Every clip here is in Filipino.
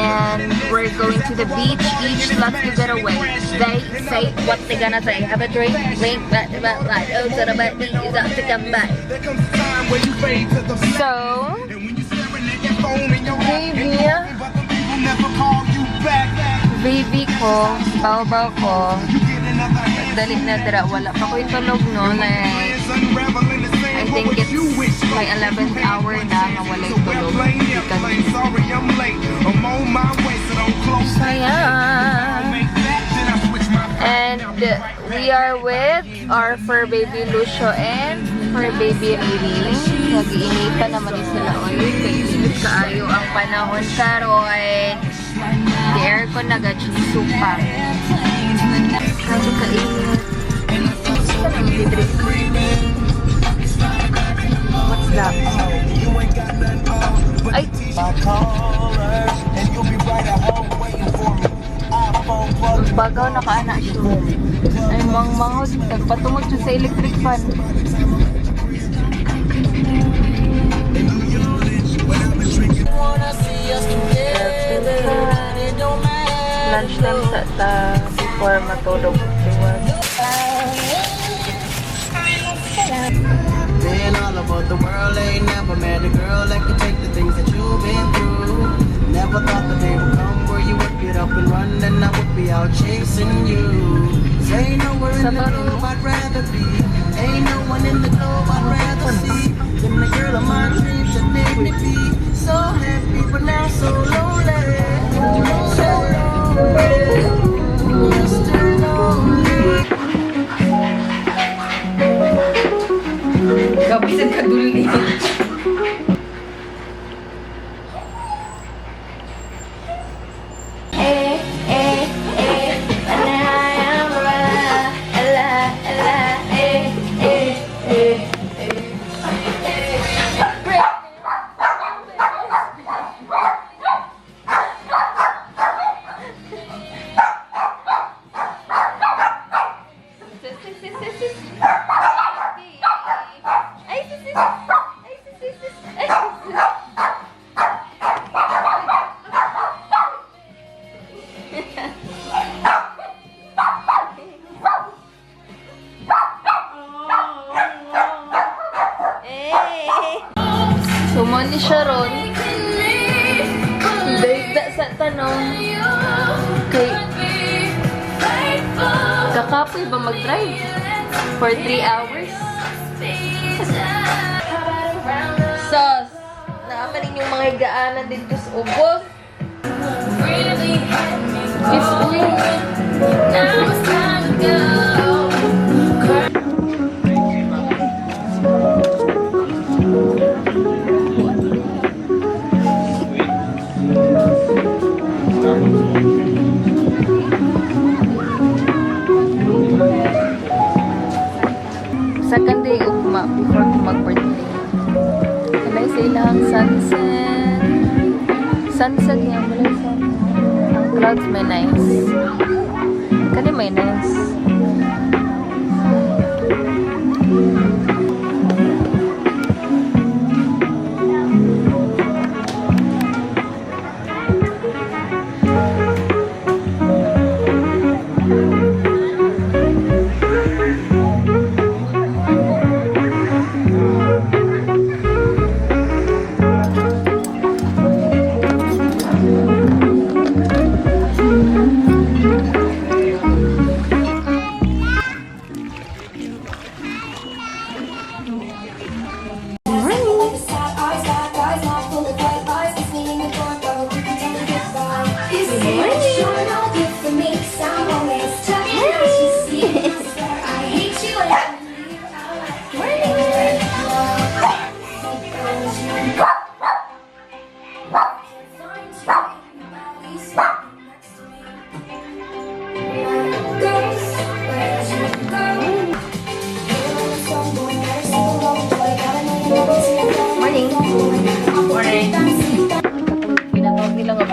and we're going to the beach. Each loves to get away. They say what they gonna say. Have a drink, link, but oh, so the baby is up to come back. So, baby ko, baw-baw ko, dali na dira, wala pa ko'y tulog, no? Like, I think it's my 11th hour na nga wala'y tulog. Sayang! And we are with our fur baby Lucio and fur baby Riri. Nag-iinitan naman sila ulit. Kaya kaayo ang panahon karon. The aircon nag-chinsupa. Kaso kainit. What's that? Ay! Bagaw nakaana siya. Ay, mang-mangod. Nagpatumod siya sa electric fan. Lunchtime sa before matulog. Saying all about the world, ain't never met a girl that can take the things that you've been through. Never thought the day would come where you would get up and run and I would be out chasing you. Say nowhere in the globe I'd rather be. Ain't no one in the globe I'd rather see than the girl of my dreams that made me be so happy but now so lonely. So lonely. Just lonely. Kapisan ka dulo niya. Sumon ni Sharon. Dahil sa tanong kay kakapoy ba mag-drive for 3 hours? Sos, naamanin yung mga higaanan dito sa ubos. It's weird. Now it's time to go. Second day ugma before ko mag-birthday. Kalay sa ilang sunset. Sunset niya, malay sa ang clouds may nice. Kani may nice.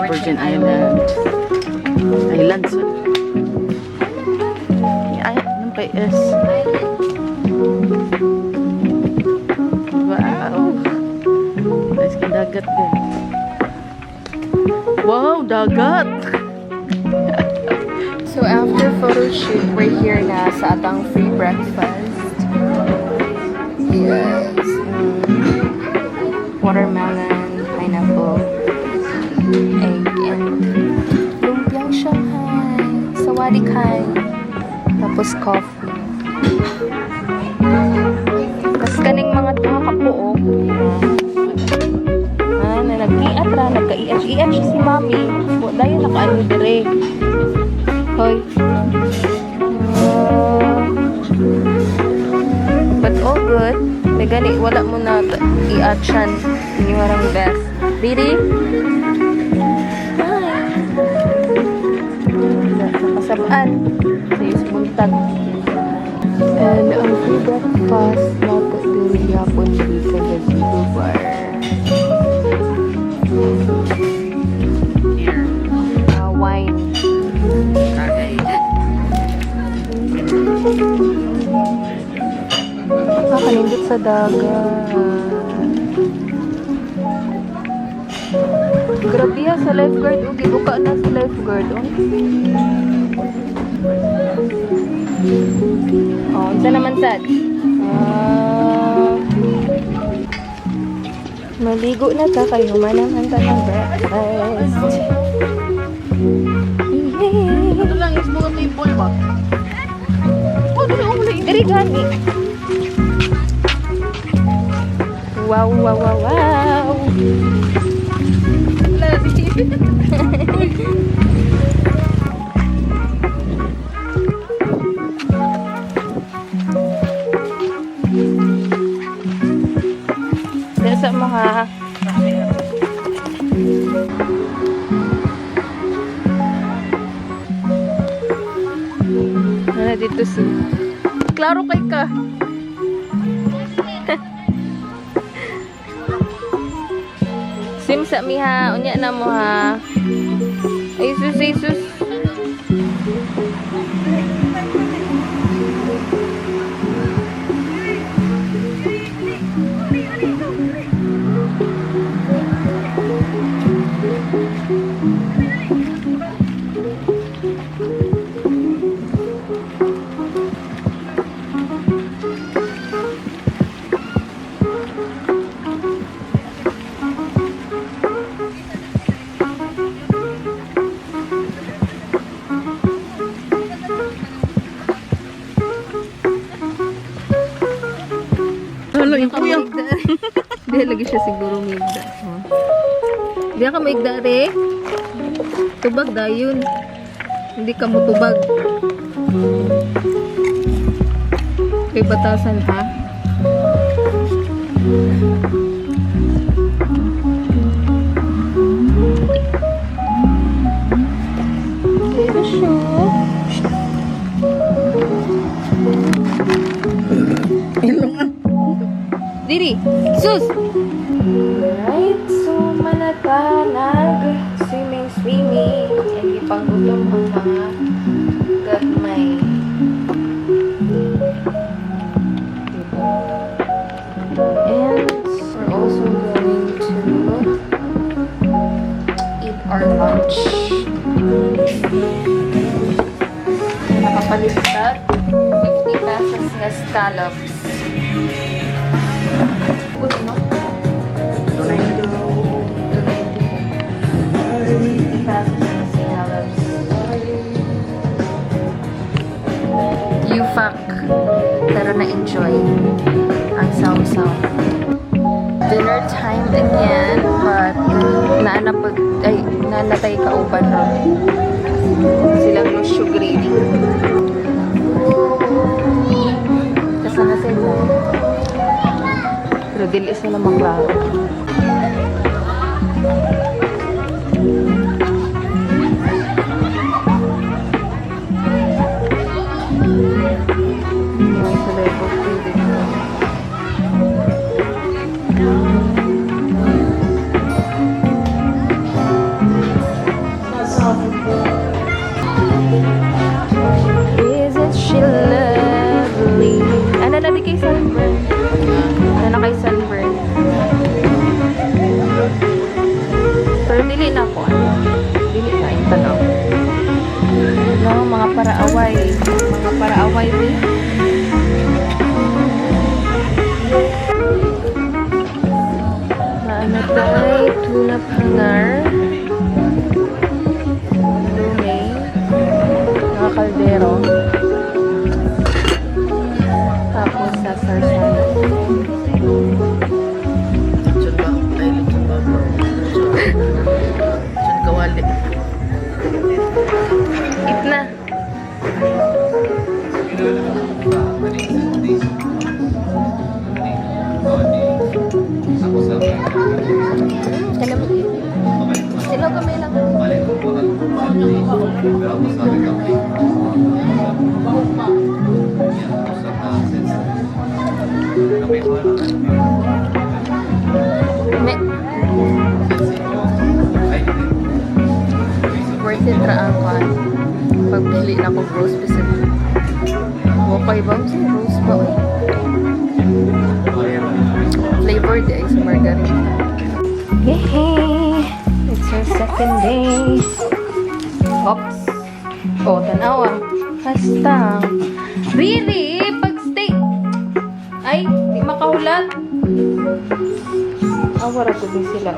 Virgin Islands. Ay, anong pa is? Wow! Nice ka dagat din. Wow, dagat! So after photo shoot, we're here na sa atang free breakfast. Yes. Watermelon, pineapple, egg, and lumpiang Shanghai, sawadi kai, tapos coffee. Tapos kaning mga kapuo. Na nag-iat ra, nagka-iat si mami. Dahil naka-ano dire. Hoy. But all good. May gani, wala mo na i-at siyan. Yung harang best. Didi? Hi. Nakasabaan. Sa yung buntag. And ang free breakfast nato din yapon di sa gazebo bar. Wine. Nakalindot sa dagat. Grabe ya sa lifeguard. Okay, buka na sa lifeguard. Oh, isa naman sad. Maligo na ta kayo. Manaman ta ng breakfast. Ito lang, is mga table ba? Ano na ulit? Diri gani. Wow, wow, wow, wow. Wala, di. Sa mga dito si klaro kay ka. Sim sa mi ha, unya na mo ha. Ay sus, ay sus. Hala, yung kuya. Dahil lagi siya siguro maigda. Diyan ka maigda re. Tubag dayon. Hindi ka mo tubag. Kay batasan ha. Dito siya. Diri, sus! Right, so malatanag, swimming, and ipanggutom ang mga gagmay. And we're also going to eat our lunch. Nakapalitan, 50 pesos na scallops. Yufak, pero na-enjoy ang sausaw. Dinner time again, but nanatay kauban na silang no sugary. Kasi na sila. Pero dili sila maklaro. Isn't she lovely? Ano na di kay sunburn? Ano na kay sunburn? Tulap hanger. Lume. Mga kaldero. Tapos sa sarsala. Lechon ba? Ay, lechon ba? Lechon kawali. Eat na. Kaya mo. Sila kami lang. Me. Worth it ra ang kan. Pagbili na ko rose specific. Okay ba? Sa rose ba? Flavored ay sa margarita. Yay! It's our second day. Oops. Oh, tanawa. Hastang. Really? Pag-stay. Ay, di makahulat. Awara ko din sila.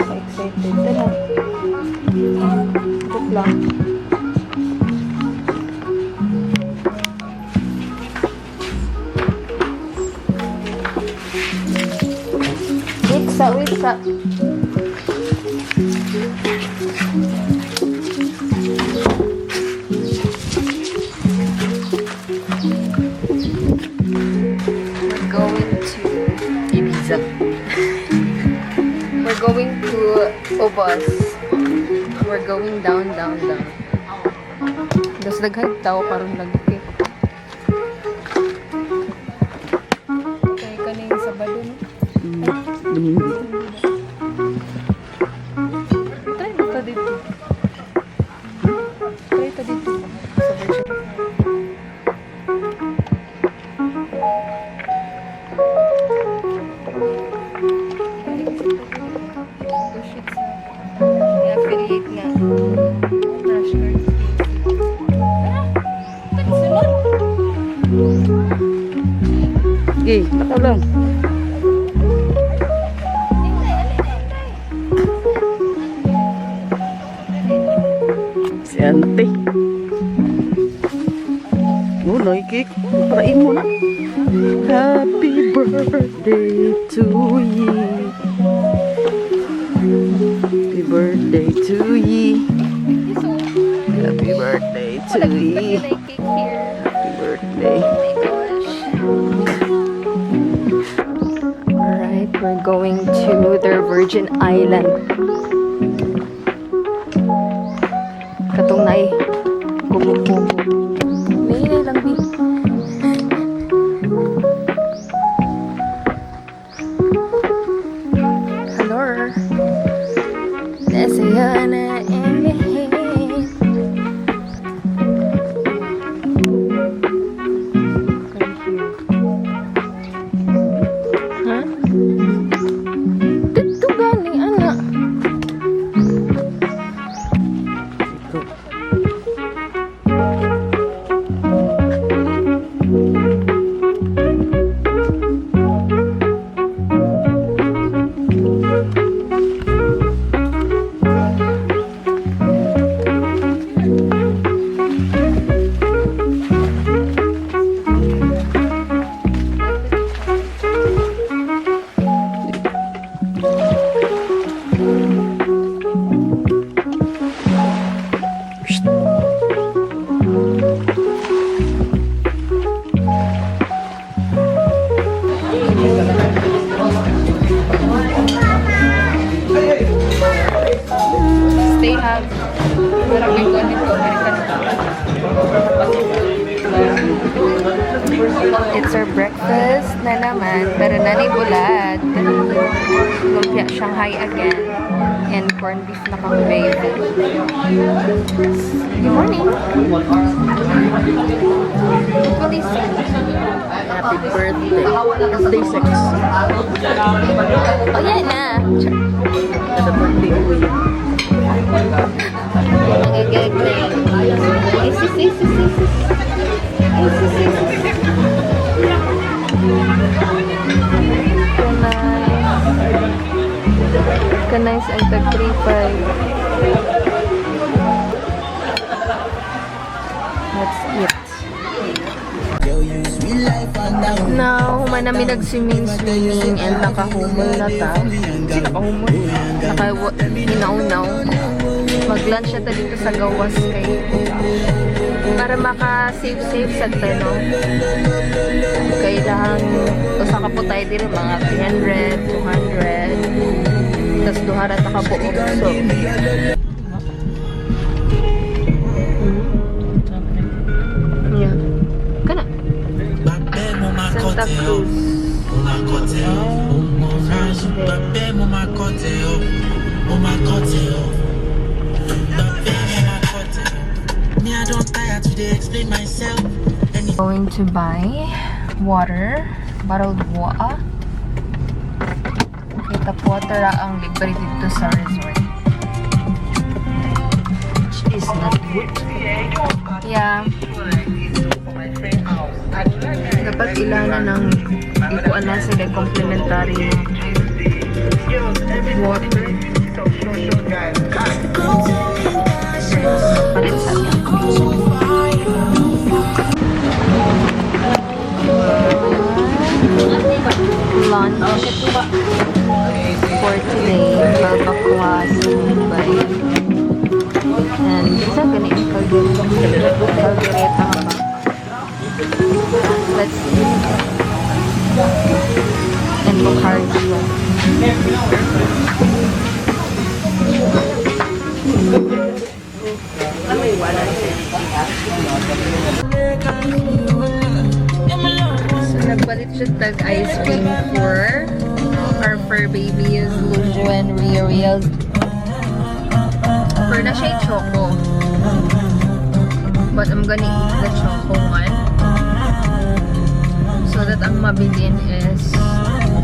Excited. Dala. Joke lang. Wiksa. We're going to Ibiza. We're going to Obas. We're going down. Tapos naghaig tao karon lagi. Kaya kaning Sabado, no? Try mo ta dito. Try ta dito. Sa version. I-affiliate nga. Trash cards. Sunod. Okay, takaw lang. Si ante. Oh, naikik. Parain mo na. Happy birthday to you. Happy birthday to you. Happy birthday to you. Cake here. Happy birthday. Oh my gosh. Alright, we're going to their Virgin Island. Katong nai. Gumugumo. Nainay lang, bi. Hello. Nasaya na emihin. Huh? Dito gani, anak. Stay hug. Parang may kunin ko, American. It's our breakfast na naman, pero nanay bulad. Lumpia Shanghai again. And corned beef na kang baby. Good morning. What is it? Happy birthday. It's day 6. Oh, yan na. Happy birthday to you. Nagagag na yun. Isis. Organize ay tag 3-5. Let's eat. Now, human namin nag-swimming and nakahumol na ta. Nakahumol. Nakaunaw. Mag-lunch na ta dito sa gawas kay para maka-save sa tano. Kailangan usa ka po tayo dito mga 300, 200. Tapos duhara ta ka buok. So, yeah. Kana? Santa Cruz. Going to buy water, bottled water. Okay, tap water ang libre dito sa resort. Which is not good. Yeah. Dapat ilanan ng ikuan na sila complimentary water. Palit sa lunch for today. Barbacoa sa Mumbai. And isa ganito kaldereta ba? Let's eat. And Bacardi. So, nagbalit siya tag ice cream for our fur babies, Lujo and Real. For na siya choco. But I'm gonna eat the choco one. So that ang mabilin is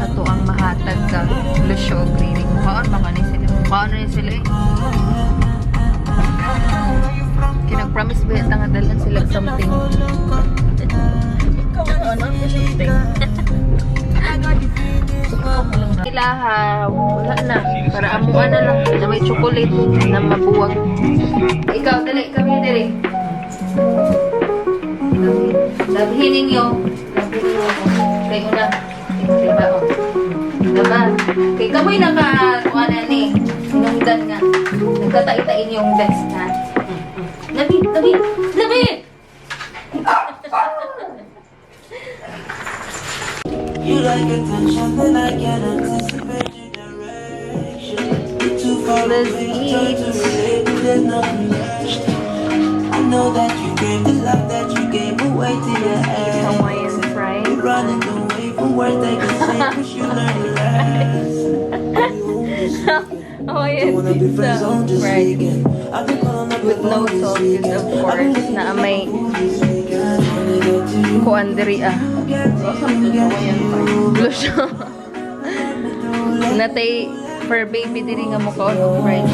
ato ang mahatag ka Lucio Green. Mukhaan baka na sila. Mukhaan na sila eh. Kinag-promise ba nga dalan sila something. Ilahaw. Wala na. Para amuan na lang. Na may chocolate na mabuwag. Ikaw, dali. Kami dali. Labihin ninyo. Kaya una. Diba o. Diba? Kaya kamoy nakakuanan eh. Sinungdan nga. Nagkatai-tain yung best na. Labi! Labi! Labi! You like attention, then I can't anticipate your direction. You're too far away, try to relate, but there's nothing left. I know that you gave the love that you gave away to your ex. Hawaiian fries. You're running away from words they can say, wish you learned the lesson. Hawaiian Wanna be friends on pizza this fries. weekend. I've been calling up With no sauces, of course. Na may kuandiri Lucio. Natay for baby diri nga mo kaon og fries.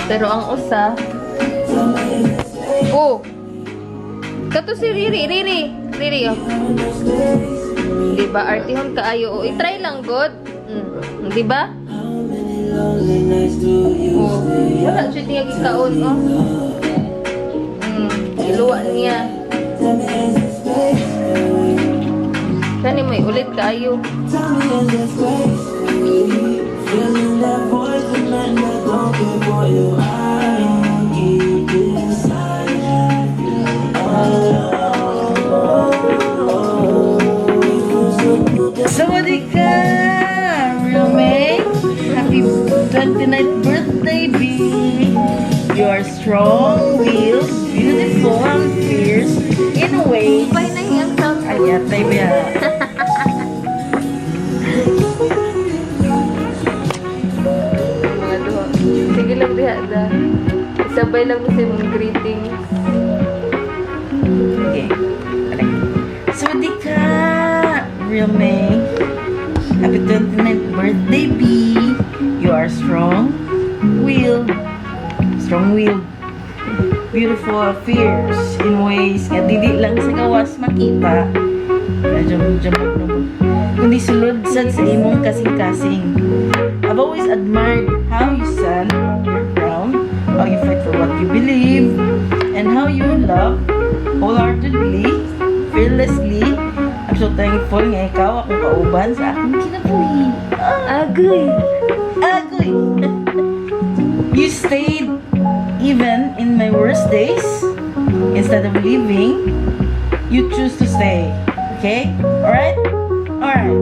Pero ang usa oh. Kato si Riri oh. Diba artihon kaayo oh. I-try lang god. Diba? Oh, wala siya niya gikaon, oh. Iluwa niya. Kani may ulit kayo. Sawadee ka, roommate. Happy 29th birthday, B. You are strong-willed, beautiful, and fierce in a way. Bye na yung sound. Ayat, baby. Mga duha. Sige lang diha da. Sabay lang mo sa mong greeting. Okay. Sawadee ka, roommate. Happy 29th birthday, B. You are strong-willed, beautiful, fierce in ways nga dili lang sa gawas makita. Medyo jamag na mo. Kundi sulod sad sa imong kasing-kasing. I've always admired how you stand your ground, how you fight for what you believe, and how you love wholeheartedly, fearlessly. I'm so thankful nga ikaw akong kauban sa akong kinabuhi. Agoy! Agoy! You stayed even in my worst days. Instead of leaving, you choose to stay. Okay? Alright? Alright.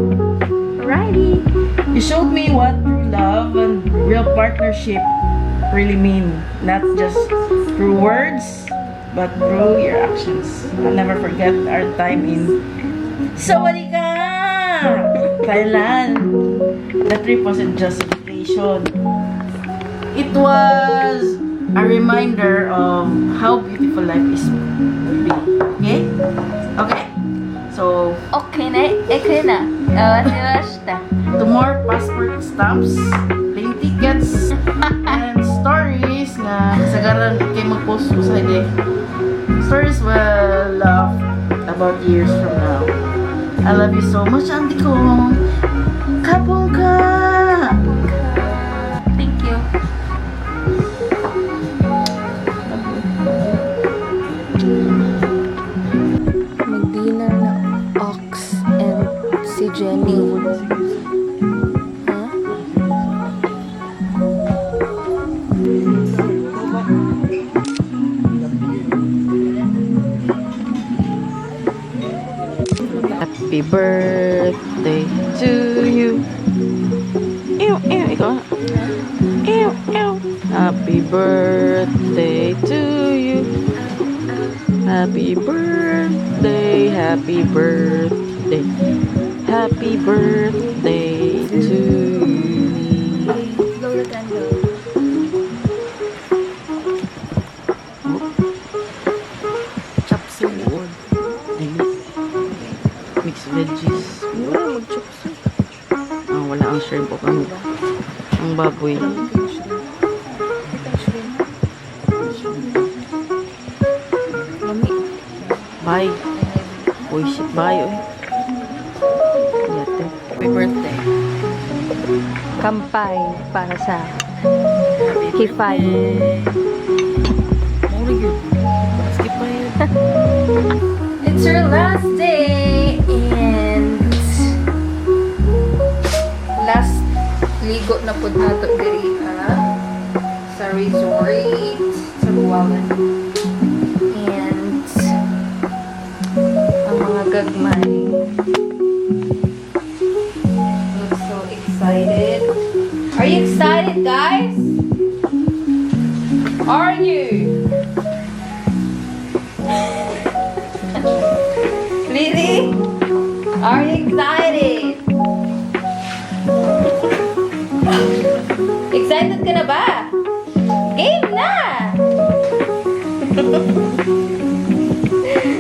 Righty! You showed me what true love and real partnership really mean. Not just through words, but through your actions. I'll never forget our time in Sawadee ka! Thailand. The trip wasn't just a vacation. It was a reminder of how beautiful life is. Okay? Okay? So, Okay na, okay na. Awashimashita. to more passport stamps, plane tickets, and stories na kasagaran kay mag-post ko sa hindi. Stories will laugh about years from now. I love you so much, auntie ko. Kapong ka! Thank you. Mag-dinner na Ox and si Jenny. Huh? Happy birthday to you. Ew, ew, ikaw. Ew, ew. Happy birthday to you. Happy birthday, happy birthday. Happy birthday to you. Blow the candle. Chop suey. Mixed veggies. Wala, mag-chop suey. Wala ang shrimp o ang baboy. Mami. Bye. Uy, shit, bye. Uy. Yate. Happy birthday. Kampay para sa Hifay. Mura yun. Skip pa yun. It's your last day and last ligo na pud nato diri sa resort sa Buwangan. And ang mga gagmay look so excited. Are you excited, guys? Are you? Really? Are you excited? Excited ka na ba? Game na!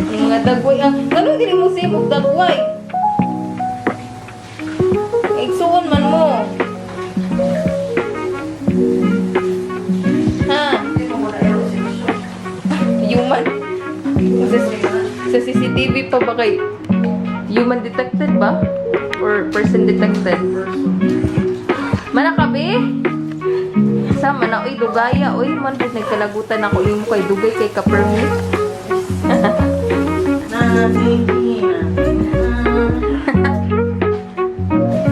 Ang mga dagway. Ganun din mo siya mong dagway. Igsuon man mo. Ha? Human? Sa CCTV pa ba kay human detected ba? Or person detected? Manakabi? Sa mana, oy, dugaya, oy, man, nagkalagutan ako yung kay dugay kay ka-permit.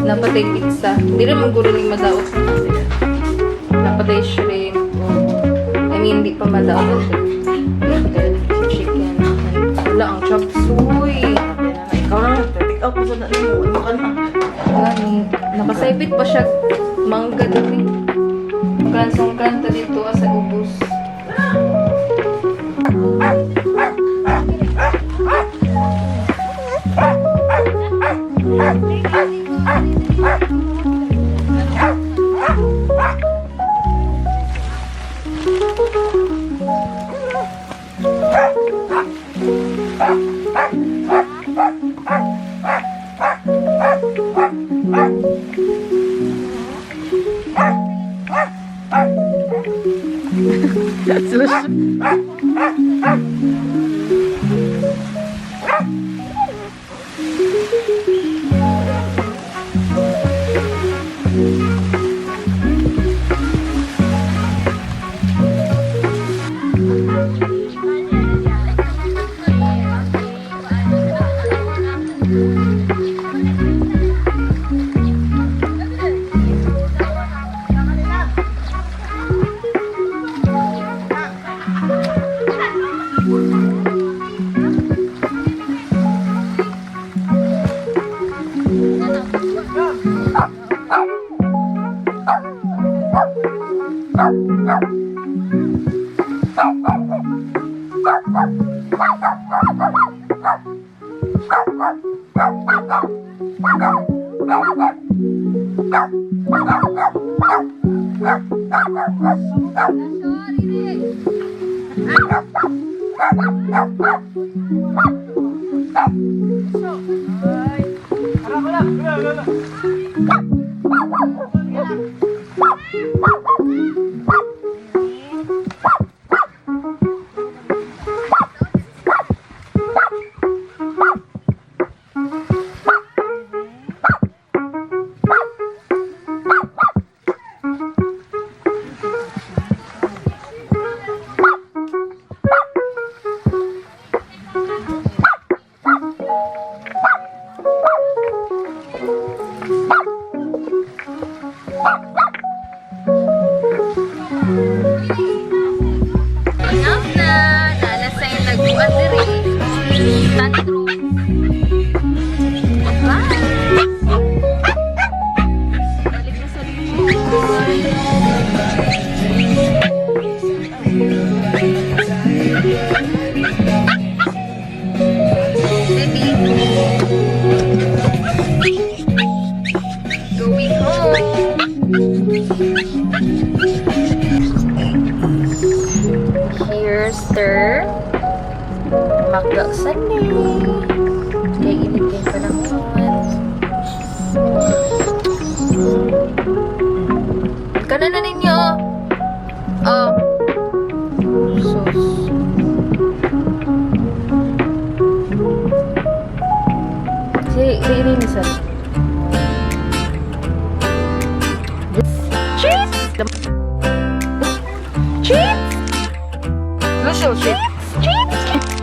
Napatay pizza. Hindi rin maguro ng madaot. Napatay shrimp. I mean, hindi pa madaot. Chicken. Wala ang chop suey. Ikaw na, take out mo sa dali mo. Ano ka na? Gani. Nakasaybit pa siya mangga dali. Kansong kanta dito sa ubos. That's Enough na. Nalasay nagbuan diri. Tantrum. Bye. Balik na sa baby. Going home. Here's their makda Sunday. Kaya init kayo pa ng kanan na ninyo. Oh. Sus. Sige, ni sir. Cheese! Cheese! Lucio, cheese! Cheese! Cheese!